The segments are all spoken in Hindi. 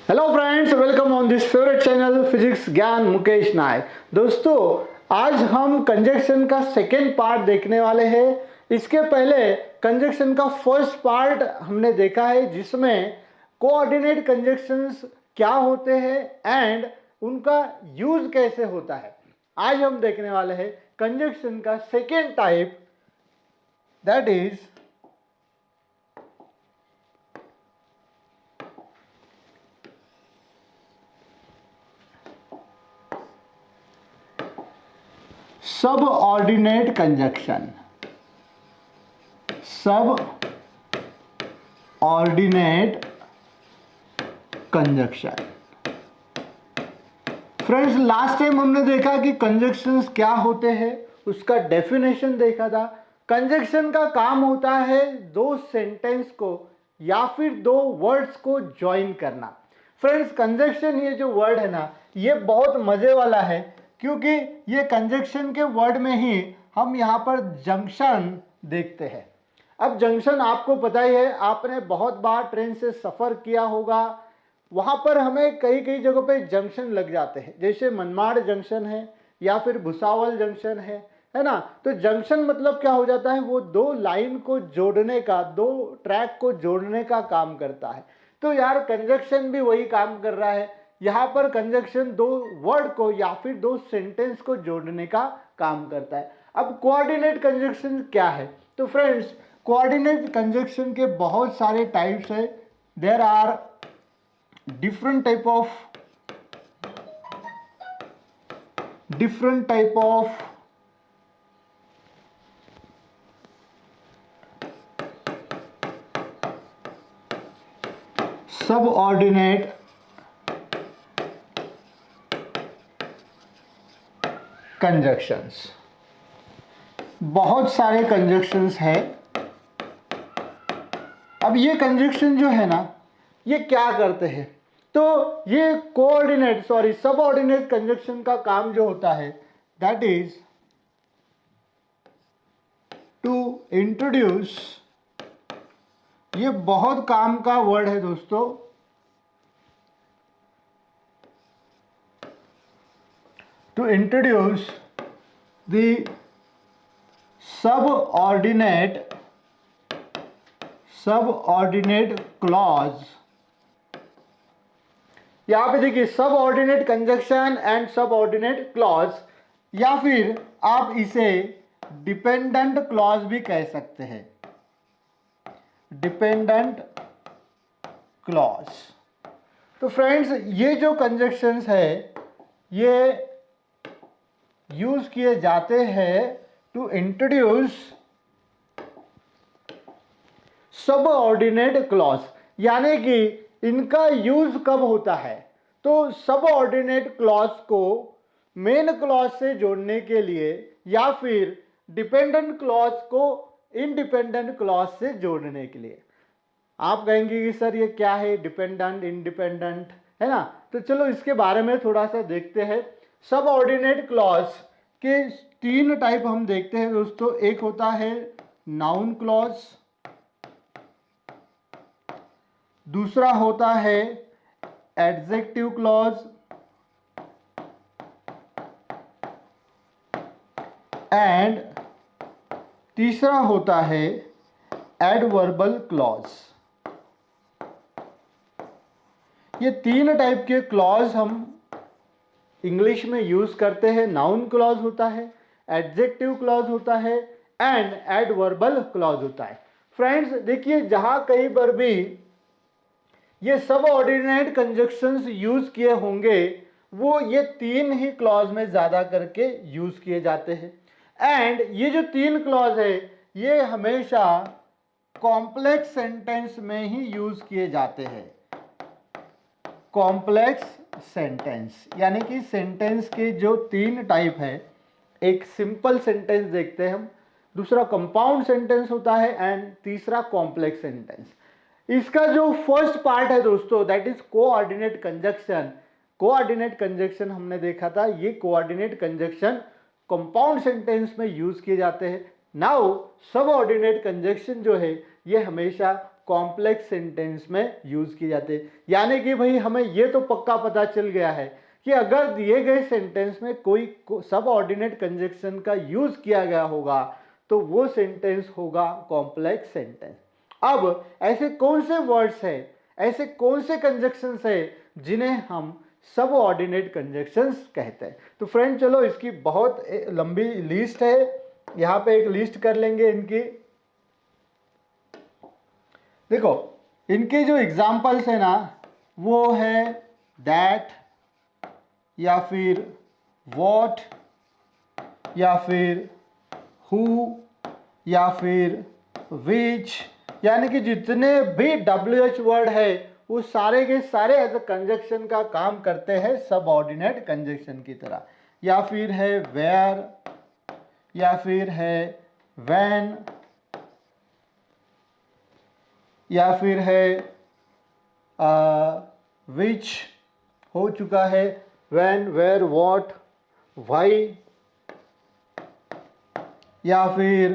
Hello friends, welcome on this favourite channel physics ज्ञान मुकेश नायक। दोस्तों, आज हम कंजक्शन का सेकेंड पार्ट देखने वाले हैं। इसके पहले कंजक्शन का फर्स्ट पार्ट हमने देखा है, जिसमें कोऑर्डिनेट कंजक्शंस क्या होते हैं एंड उनका यूज कैसे होता है। आज हम देखने वाले हैं कंजक्शन का second type, that is subordinate conjunction. Subordinate conjunction. Friends, last time हमने देखा कि कंजक्शंस क्या होते हैं, उसका डेफिनेशन देखा था। कंजक्शन का काम होता है दो सेंटेंस को या फिर दो वर्ड्स को ज्वाइन करना। फ्रेंड्स, कंजक्शन ये जो वर्ड है ना, ये बहुत मजे वाला है, क्योंकि ये कंजक्शन के वर्ड में ही हम यहाँ पर जंक्शन देखते हैं। अब जंक्शन आपको पता ही है, आपने बहुत बार ट्रेन से सफ़र किया होगा। वहाँ पर हमें कई कई जगहों पे जंक्शन लग जाते हैं, जैसे मनमाड़ जंक्शन है या फिर भुसावल जंक्शन है ना। तो जंक्शन मतलब क्या हो जाता है, वो दो लाइन को जोड़ने का, दो ट्रैक को जोड़ने का काम करता है। तो यार, कंजक्शन भी वही काम कर रहा है। यहाँ पर कंजक्शन दो वर्ड को या फिर दो सेंटेंस को जोड़ने का काम करता है। अब कोऑर्डिनेट कंजक्शन क्या है? तो फ्रेंड्स, कोऑर्डिनेट कंजक्शन के बहुत सारे टाइप्स है। There are different type of subordinate conjunctions। बहुत सारे कंजक्शंस है। अब ये कंजक्शन जो है ना, ये क्या करते हैं? तो ये सबऑर्डिनेट कंजक्शन का काम जो होता है, दैट इज टू इंट्रोड्यूस, ये बहुत काम का वर्ड है दोस्तों, to introduce the subordinate clause. यहां पे देखिए, subordinate conjunction and subordinate clause, या फिर आप इसे डिपेंडेंट क्लॉज भी कह सकते हैं। Dependent clause. तो फ्रेंड्स, ये जो कंजक्शंस है, ये यूज किए जाते हैं टू इंट्रोड्यूस सबऑर्डिनेट क्लॉज। यानी कि इनका यूज कब होता है? तो सबऑर्डिनेट क्लॉज को मेन क्लॉज से जोड़ने के लिए, या फिर डिपेंडेंट क्लॉज को इंडिपेंडेंट क्लॉज से जोड़ने के लिए। आप कहेंगे कि सर ये क्या है, डिपेंडेंट इंडिपेंडेंट, है ना। तो चलो इसके बारे में थोड़ा सा देखते हैं। सबऑर्डिनेट क्लॉज के तीन टाइप हम देखते हैं दोस्तों। एक होता है नाउन क्लॉज, दूसरा होता है एडजेक्टिव क्लॉज, एंड तीसरा होता है एडवर्बल क्लॉज। ये तीन टाइप के क्लॉज हम इंग्लिश में यूज करते हैं। नाउन क्लॉज होता है, एडजेक्टिव क्लॉज होता है, एंड एडवर्बल क्लॉज होता है। फ्रेंड्स देखिए, जहां कहीं पर भी ये सबऑर्डिनेट कंजक्शंस यूज किए होंगे, वो ये तीन ही क्लॉज में ज्यादा करके यूज किए जाते हैं। एंड ये जो तीन क्लॉज है, ये हमेशा कॉम्प्लेक्स सेंटेंस में ही यूज किए जाते हैं। कॉम्प्लेक्स सेंटेंस, यानी कि सेंटेंस के जो तीन टाइप है, एक सिंपल सेंटेंस देखते हैं हम, दूसरा कंपाउंड सेंटेंस होता है, एंड तीसरा कॉम्प्लेक्स सेंटेंस। इसका जो फर्स्ट पार्ट है दोस्तों, that is coordinate conjunction. Coordinate conjunction हमने देखा था, ये कोऑर्डिनेट कंजक्शन कंपाउंड सेंटेंस में यूज किए जाते हैं। नाउ सबऑर्डिनेट कंजक्शन जो है, ये हमेशा कॉम्प्लेक्स सेंटेंस में यूज किए जाते हैं। यानी कि भाई हमें ये तो पक्का पता चल गया है कि अगर दिए गए सेंटेंस में कोई सब ऑर्डिनेट कंजक्शन का यूज किया गया होगा तो वो सेंटेंस होगा कॉम्प्लेक्स सेंटेंस। अब ऐसे कौन से वर्ड्स है, ऐसे कौन से कंजक्शंस है जिन्हें हम सब ऑर्डिनेट कंजक्शंस कहते हैं। तो फ्रेंड चलो इसकी बहुत लंबी लिस्ट है, यहाँ पे एक लिस्ट कर लेंगे इनकी। देखो इनके जो एग्जाम्पल्स है ना वो है दैट या फिर व्हाट या फिर हु या फिर विच, यानी कि जितने भी WH वर्ड है वो सारे के सारे एज अ कंजक्शन का काम करते हैं सब ऑर्डिनेट कंजक्शन की तरह। या फिर है वेयर या फिर है व्हेन या फिर है विच हो चुका है, व्हेन वेयर व्हाट व्हाई, या फिर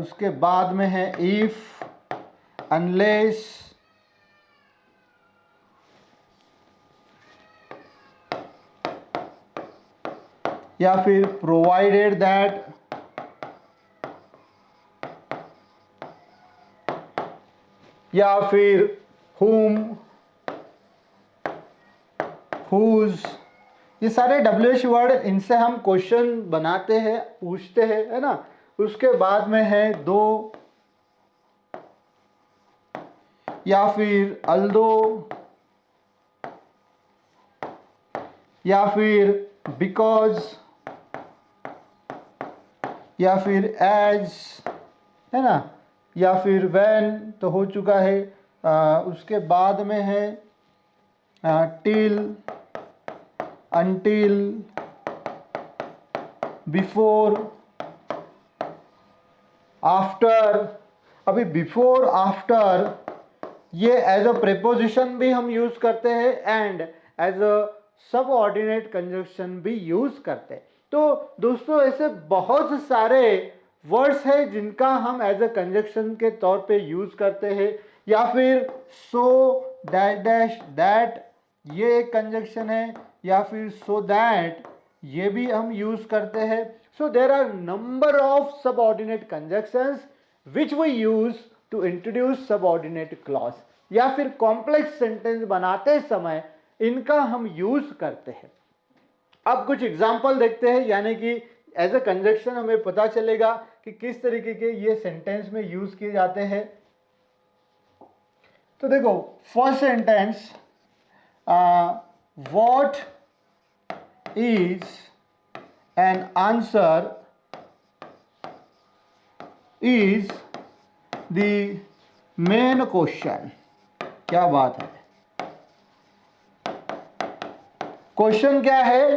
उसके बाद में है इफ अनलेस, या फिर प्रोवाइडेड दैट, या फिर whom, whose। ये सारे WH वर्ड, इनसे हम क्वेश्चन बनाते हैं, पूछते हैं, है ना। उसके बाद में है दो या फिर अल्दो या फिर बिकॉज या फिर एज, है ना, या फिर व्हेन तो हो चुका है। उसके बाद में है टिल, अनटिल, बिफोर, आफ्टर। अभी बिफोर आफ्टर ये एज अ प्रेपोजिशन भी हम यूज करते हैं एंड एज अ सब ऑर्डिनेट कंजक्शन भी यूज करते हैं। तो दोस्तों ऐसे बहुत सारे वर्ड्स है जिनका हम एज अ कंजक्शन के तौर पे यूज करते हैं। या फिर सो डैश डैश दैट ये एक कंजक्शन है, या फिर सो दैट ये भी हम यूज करते हैं। So there are number of subordinate conjunctions which we use to introduce subordinate clause, या फिर कॉम्प्लेक्स सेंटेंस बनाते समय इनका हम यूज करते हैं। अब कुछ एग्जाम्पल देखते हैं, यानी कि एज अ कंजक्शन हमें पता चलेगा कि किस तरीके के ये सेंटेंस में यूज किए जाते हैं। तो देखो first sentence, what is an answer is the main question. क्या बात है, क्वेश्चन क्या है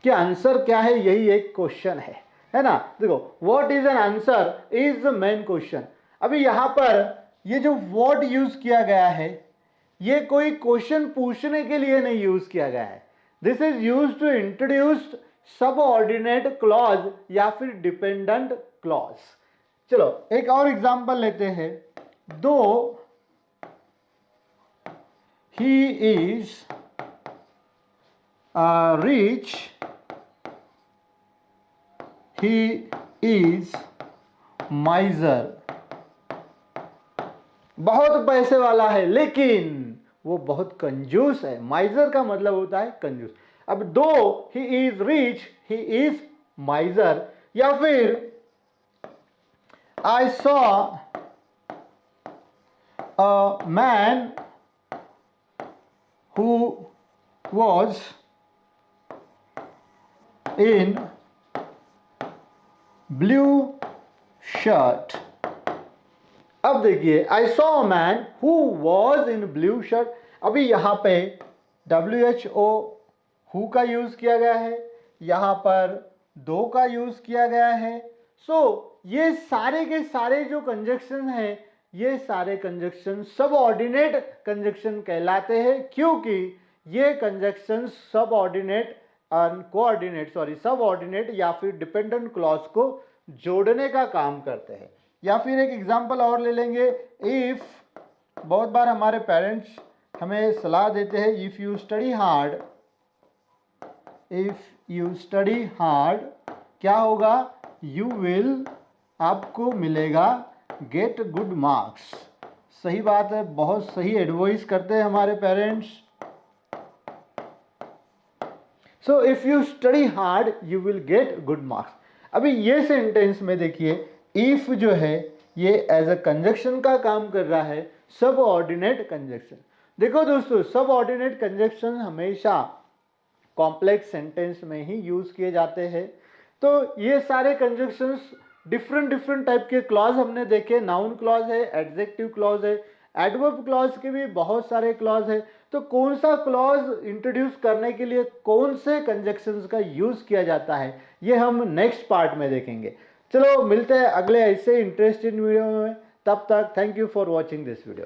कि आंसर क्या है, यही एक क्वेश्चन है ना। देखो what is an answer is the main question. अभी यहां पर ये जो व्हाट यूज किया गया है ये कोई क्वेश्चन पूछने के लिए नहीं यूज किया गया है। This is use to introduce subordinate clause या फिर डिपेंडेंट क्लॉज। चलो एक और एग्जांपल लेते हैं। दो he is rich, he is miser। बहुत पैसे वाला है लेकिन वो बहुत कंजूस है। माइजर का मतलब होता है कंजूस। अब दो he is rich he is माइजर, या फिर I saw a man who was in blue shirt। अब देखिए I saw a man who was in blue shirt। अभी यहाँ पे WHO who का यूज किया गया है, यहाँ पर दो का यूज किया गया है। सो ये सारे के सारे जो कंजक्शन हैं ये सारे कंजक्शन सब ऑर्डिनेट कंजक्शन कहलाते हैं, क्योंकि ये कंजक्शन सब ऑर्डिनेट सब ऑर्डिनेट या फिर डिपेंडेंट क्लॉज को जोड़ने का काम करते हैं। या फिर एक एग्जांपल और ले लेंगे, इफ बहुत बार हमारे पेरेंट्स हमें सलाह देते हैं, इफ़ यू स्टडी हार्ड क्या होगा, यू विल, आपको मिलेगा गेट गुड मार्क्स। सही बात है, बहुत सही एडवाइस करते हैं हमारे parents. So if you study hard you will get good marks. अभी ये सेंटेंस में देखिए, इफ जो है ये एज अ कंजक्शन का काम कर रहा है, सब ऑर्डिनेट कंजक्शन। देखो दोस्तों, सब ऑर्डिनेट कंजक्शन हमेशा कॉम्प्लेक्स सेंटेंस में ही यूज किए जाते हैं। तो ये सारे कंजक्शंस डिफरेंट टाइप के क्लॉज हमने देखे, नाउन क्लॉज है, एडजेक्टिव क्लॉज है, एडवर्ब क्लॉज के भी बहुत सारे क्लॉज है। तो कौन सा क्लॉज इंट्रोड्यूस करने के लिए कौन से कंजक्शंस का यूज किया जाता है, ये हम नेक्स्ट पार्ट में देखेंगे। चलो मिलते हैं अगले ऐसे इंटरेस्टिंग वीडियो में, तब तक thank you for watching this video.